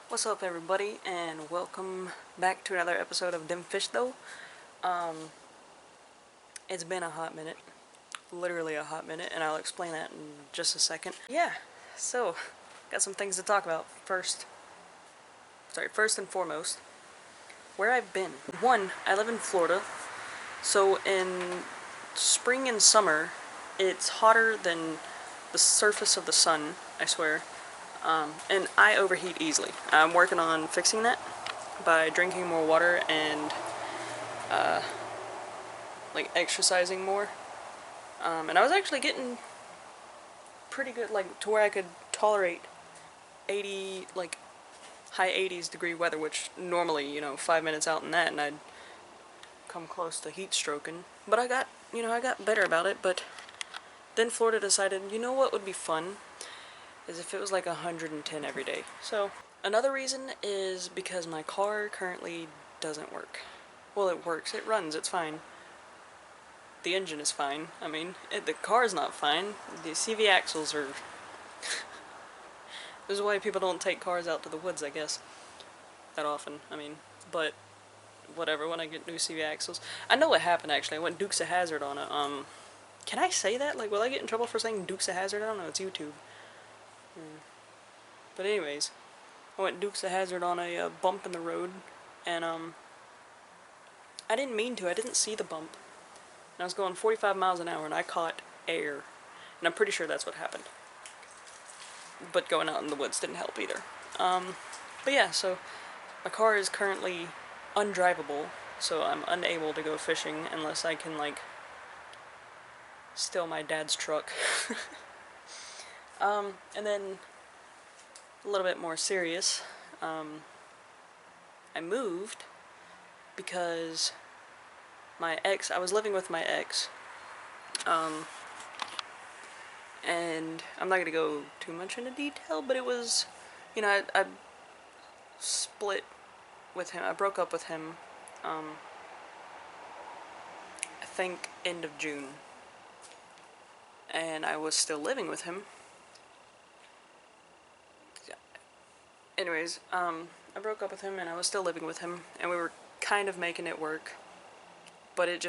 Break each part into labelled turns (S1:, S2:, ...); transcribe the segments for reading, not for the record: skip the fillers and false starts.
S1: What's up, everybody, and welcome back to another episode of Dim Fish Though. It's been a hot minute, literally a hot minute, and I'll explain that in just a second. Yeah, so, got some things to talk about. First and foremost, where I've been. One, I live in Florida, so in spring and summer, it's hotter than the surface of the sun, I swear. And I overheat easily. I'm working on fixing that by drinking more water and like exercising more. And I was actually getting pretty good, like to where I could tolerate 80, like high 80s degree weather, which normally, 5 minutes out in that and I'd come close to heat stroking. But I got better about it. But then Florida decided, you know what would be fun? Is if it was like 110 every day. So another reason is because my car currently doesn't work. Well, it works, it runs, it's fine. The engine is fine. I mean, the car's not fine. The CV axles are... This is why people don't take cars out to the woods, I guess, that often. I mean, but whatever, when I get new CV axles. I know what happened, actually. I went Dukes of Hazzard on a, Can I say that? Like, will I get in trouble for saying Dukes of Hazzard? I don't know, it's YouTube. But anyways, I went Dukes of Hazzard on a bump in the road, and I didn't mean to. I didn't see the bump. And I was going 45 miles an hour, and I caught air. And I'm pretty sure that's what happened. But going out in the woods didn't help either. But yeah, so my car is currently undrivable, so I'm unable to go fishing unless I can, like, steal my dad's truck. And then a little bit more serious, I moved because I was living with my ex, and I'm not going to go too much into detail, but it was, I split with him, I broke up with him, I think end of June, and I was still living with him. Anyways, I broke up with him and I was still living with him, and we were kind of making it work, but it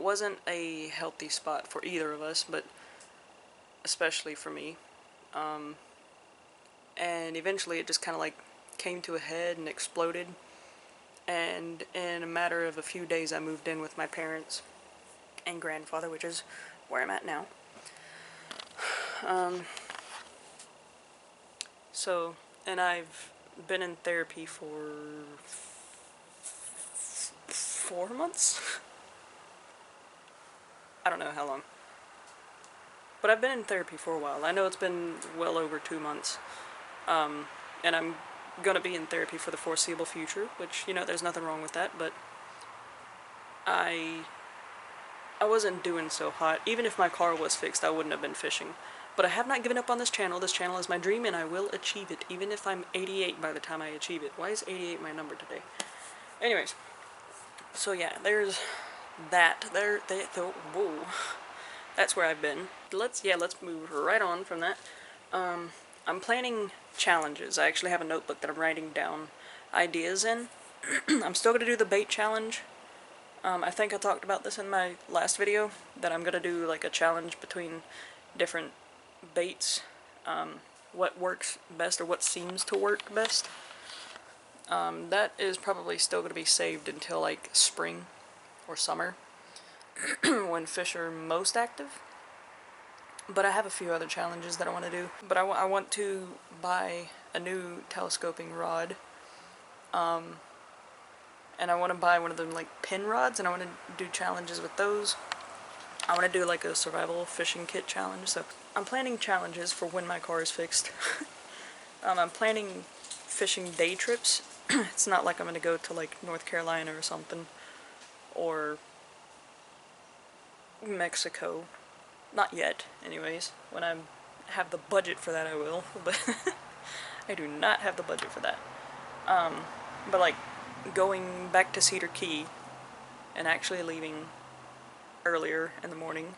S1: wasn't a healthy spot for either of us, but especially for me. And eventually it just kind of like came to a head and exploded, and in a matter of a few days I moved in with my parents and grandfather, which is where I'm at now. So, and I've been in therapy for 4 months? I don't know how long. But I've been in therapy for a while. I know it's been well over 2 months. And I'm gonna be in therapy for the foreseeable future, which, there's nothing wrong with that, but I wasn't doing so hot. Even if my car was fixed, I wouldn't have been fishing. But I have not given up on this channel. This channel is my dream, and I will achieve it, even if I'm 88 by the time I achieve it. Why is 88 my number today? Anyways, so yeah, there's that. Whoa. That's where I've been. Let's move right on from that. I'm planning challenges. I actually have a notebook that I'm writing down ideas in. I'm still going to do the bait challenge. I think I talked about this in my last video, that I'm going to do like a challenge between different baits, what works best or what seems to work best. That is probably still going to be saved until like spring or summer when fish are most active. But I have a few other challenges that I want to do. But I want to buy a new telescoping rod, and I want to buy one of them like pin rods, and I want to do challenges with those. I want to do like a survival fishing kit challenge, so I'm planning challenges for when my car is fixed. I'm planning fishing day trips. It's not like I'm going to go to like North Carolina or something, or Mexico. Not yet, anyways. When I have the budget for that, I will, but I do not have the budget for that. But like going back to Cedar Key and actually leaving earlier in the morning,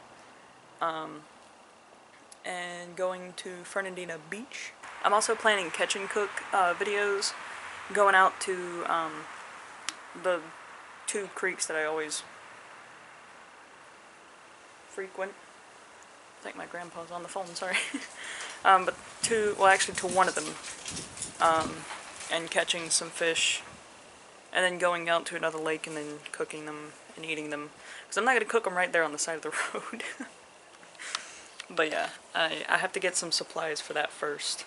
S1: and going to Fernandina Beach. I'm also planning catch and cook videos, going out to the 2 creeks that I always frequent. I think my grandpa's on the phone, sorry. But actually to one of them, and catching some fish, and then going out to another lake and then cooking them and eating them. Because I'm not going to cook them right there on the side of the road. But yeah, I have to get some supplies for that first.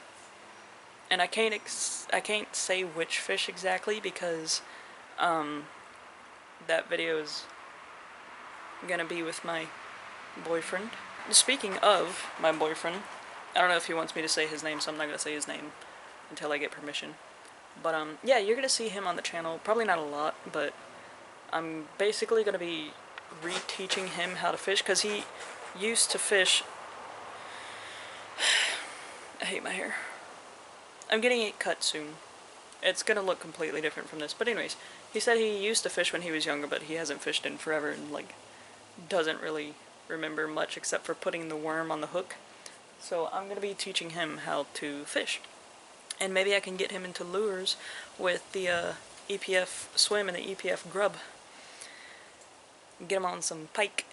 S1: And I can't say which fish exactly because that video is gonna be with my boyfriend. Speaking of my boyfriend, I don't know if he wants me to say his name, so I'm not gonna say his name until I get permission. But yeah, you're gonna see him on the channel. Probably not a lot, but I'm basically gonna be reteaching him how to fish because he used to fish. I hate my hair. I'm getting it cut soon. It's gonna look completely different from this. But anyways, he said he used to fish when he was younger, but he hasn't fished in forever and like doesn't really remember much except for putting the worm on the hook. So I'm gonna be teaching him how to fish. And maybe I can get him into lures with the EPF swim and the EPF grub. Get him on some pike.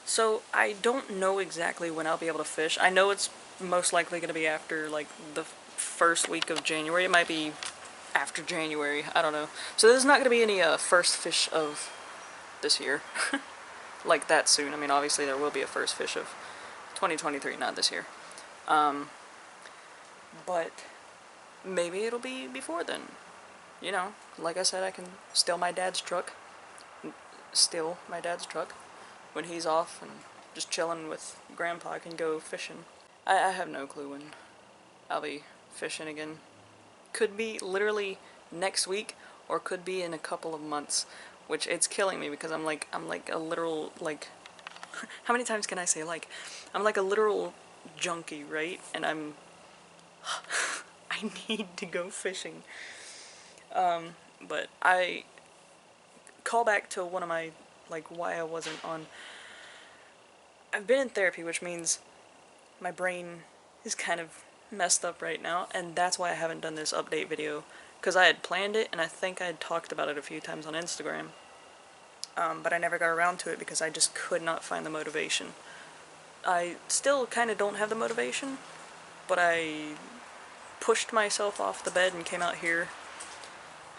S1: So I don't know exactly when I'll be able to fish. I know it's most likely going to be after like the first week of January. It might be after January. I don't know. So there's not going to be any first fish of this year. Like that soon. I mean, obviously there will be a first fish of 2023, not this year. But maybe it'll be before then. You know, like I said, I can steal my dad's truck. When he's off and just chilling with Grandpa. I can go fishing. I have no clue when I'll be fishing again. Could be literally next week, or could be in a couple of months, which it's killing me because I'm like a literal, like, how many times can I say like, I'm like a literal junkie, right? And I need to go fishing. But I call back to one of my, like, why I wasn't on. I've been in therapy, which means my brain is kind of messed up right now, and that's why I haven't done this update video, because I had planned it, and I think I had talked about it a few times on Instagram, but I never got around to it because I just could not find the motivation. I still kind of don't have the motivation, but I pushed myself off the bed and came out here,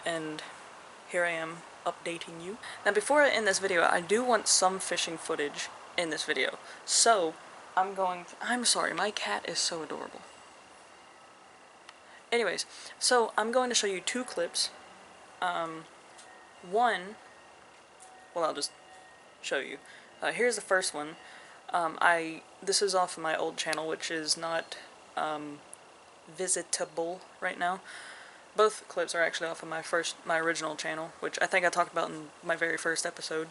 S1: and here I am updating you. Now before I end this video, I do want some fishing footage in this video, so I'm sorry, my cat is so adorable. Anyways, so I'm going to show you 2 clips. One, well, I'll just show you. Here's the first one. This is off of my old channel, which is not visitable right now. Both clips are actually off of my original channel, which I think I talked about in my very first episode.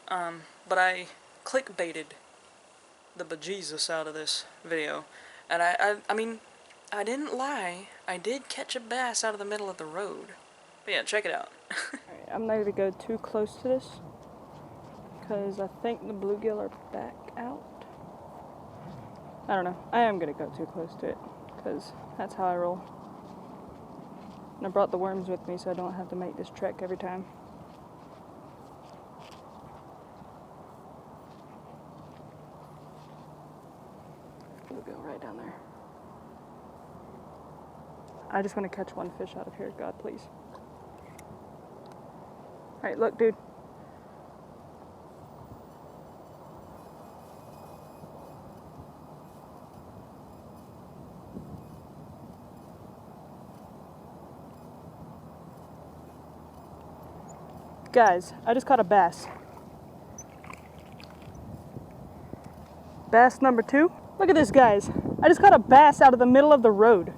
S1: But I clickbaited the bejesus out of this video, and I mean, I didn't lie. I did catch a bass out of the middle of the road. But yeah, check it out. Alright, I'm not gonna go too close to this, because I think the bluegill are back out. I don't know. I am gonna go too close to it, because that's how I roll. And I brought the worms with me so I don't have to make this trek every time. Bluegill right down there. I just want to catch one fish out of here, God, please. Alright, look, dude. Guys, I just caught a bass. Bass number 2. Look at this, guys. I just caught a bass out of the middle of the road.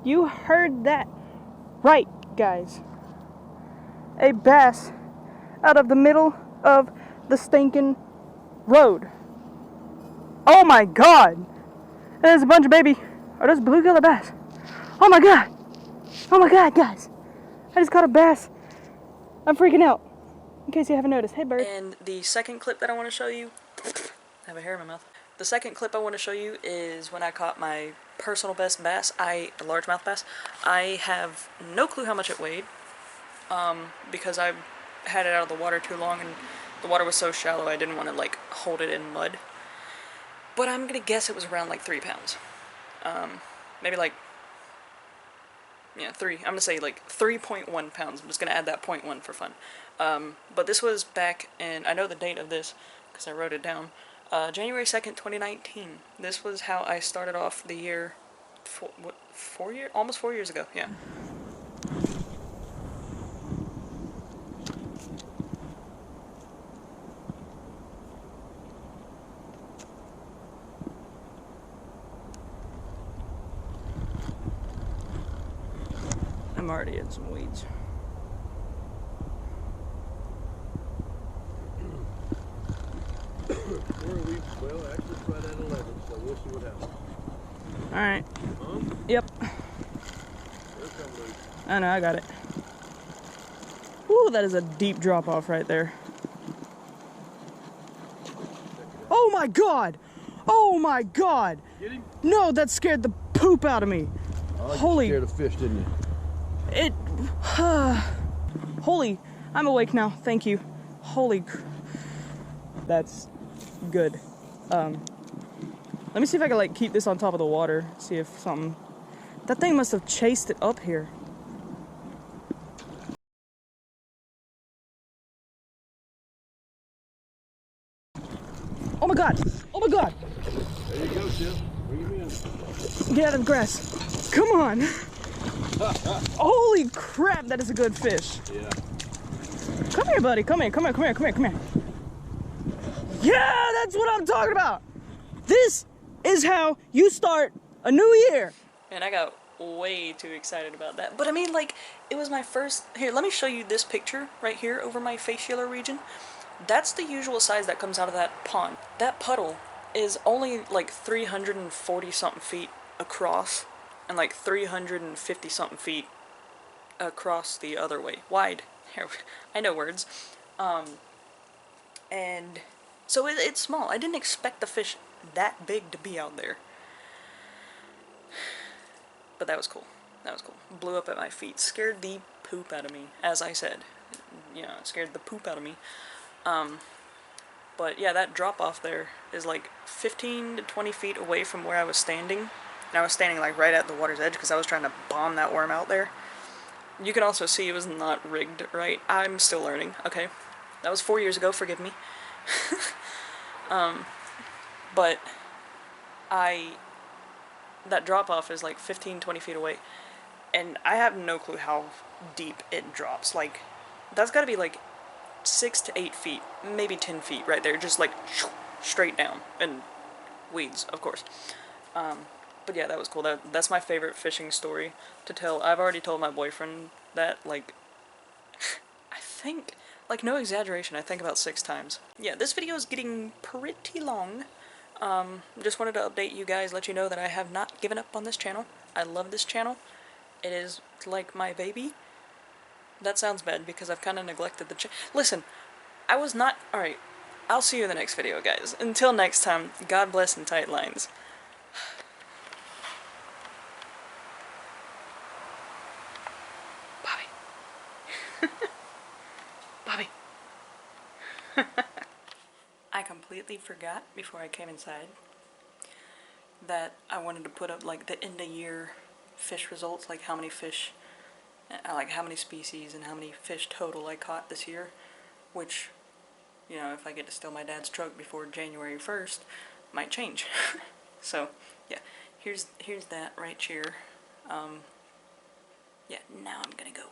S1: You heard that right, guys. A bass out of the middle of the stinking road. Oh my God! And there's a bunch of baby. Are those bluegill or bass? Oh my God! Oh my God, guys! I just caught a bass. I'm freaking out. In case you haven't noticed. Hey, bird. And the second clip that I want to show you, I have a hair in my mouth. The second clip I want to show you is when I caught my personal best bass, a largemouth bass. I have no clue how much it weighed, because I had it out of the water too long and the water was so shallow I didn't want to like hold it in mud. But I'm gonna guess it was around like 3 pounds. Maybe like, yeah, I'm gonna say like 3.1 pounds. I'm just gonna add that 0.1 for fun. But this was back in, I know the date of this because I wrote it down, January 2nd, 2019. This was how I started off the year, almost 4 years ago, yeah. I'm already in some weeds.
S2: Well, actually it's right at 11, so we'll see what happens.
S1: Alright. Yep. I know, I got it. Ooh, that is a deep drop off right there. Oh my god! Oh my god!
S2: Get him?
S1: No, that scared the poop out of me.
S2: Oh,
S1: Holy.
S2: you scared of fish, didn't you?
S1: It. Holy. I'm awake now. Thank you. Holy. That's good. Let me see if I can like keep this on top of the water. See if something. That thing must have chased it up here. Oh my god! Oh my god!
S2: There you go, Tim. Bring him in.
S1: Get out of the grass. Come on! Holy crap, that is a good fish.
S2: Yeah.
S1: Come here, buddy. Come here, come here, come here, come here, come here. Yeah, that's what I'm talking about. This is how you start a new year. And I got way too excited about that. But I mean, like, it was my first... Here, let me show you this picture right here over my facialar region. That's the usual size that comes out of that pond. That puddle is only like 340 something feet across and like 350 something feet across the other way. Wide. I know words. And so it's small. I didn't expect the fish that big to be out there. But that was cool. That was cool. Blew up at my feet. Scared the poop out of me, as I said. You know, it scared the poop out of me. But yeah, that drop off there is like 15 to 20 feet away from where I was standing. And I was standing like right at the water's edge because I was trying to bomb that worm out there. You can also see it was not rigged right. I'm still learning, okay? That was 4 years ago, forgive me. But that drop off is like 15, 20 feet away. And I have no clue how deep it drops. Like, that's gotta be like 6 to 8 feet, maybe 10 feet right there, just like straight down, and weeds, of course. But yeah, that was cool. That's my favorite fishing story to tell. I've already told my boyfriend that, like, I think, like, no exaggeration, I think about 6 times. Yeah, this video is getting pretty long. Just wanted to update you guys, let you know that I have not given up on this channel. I love this channel. It is like my baby. That sounds bad because I've kind of neglected the Listen, I was not... Alright, I'll see you in the next video, guys. Until next time, God bless and tight lines. Bobby. Bobby. I completely forgot before I came inside that I wanted to put up like the end of year fish results, like how many fish, like how many species and how many fish total I caught this year, which, you know, if I get to steal my dad's truck before January 1st, might change. So, yeah, here's that right here. Yeah, now I'm gonna go.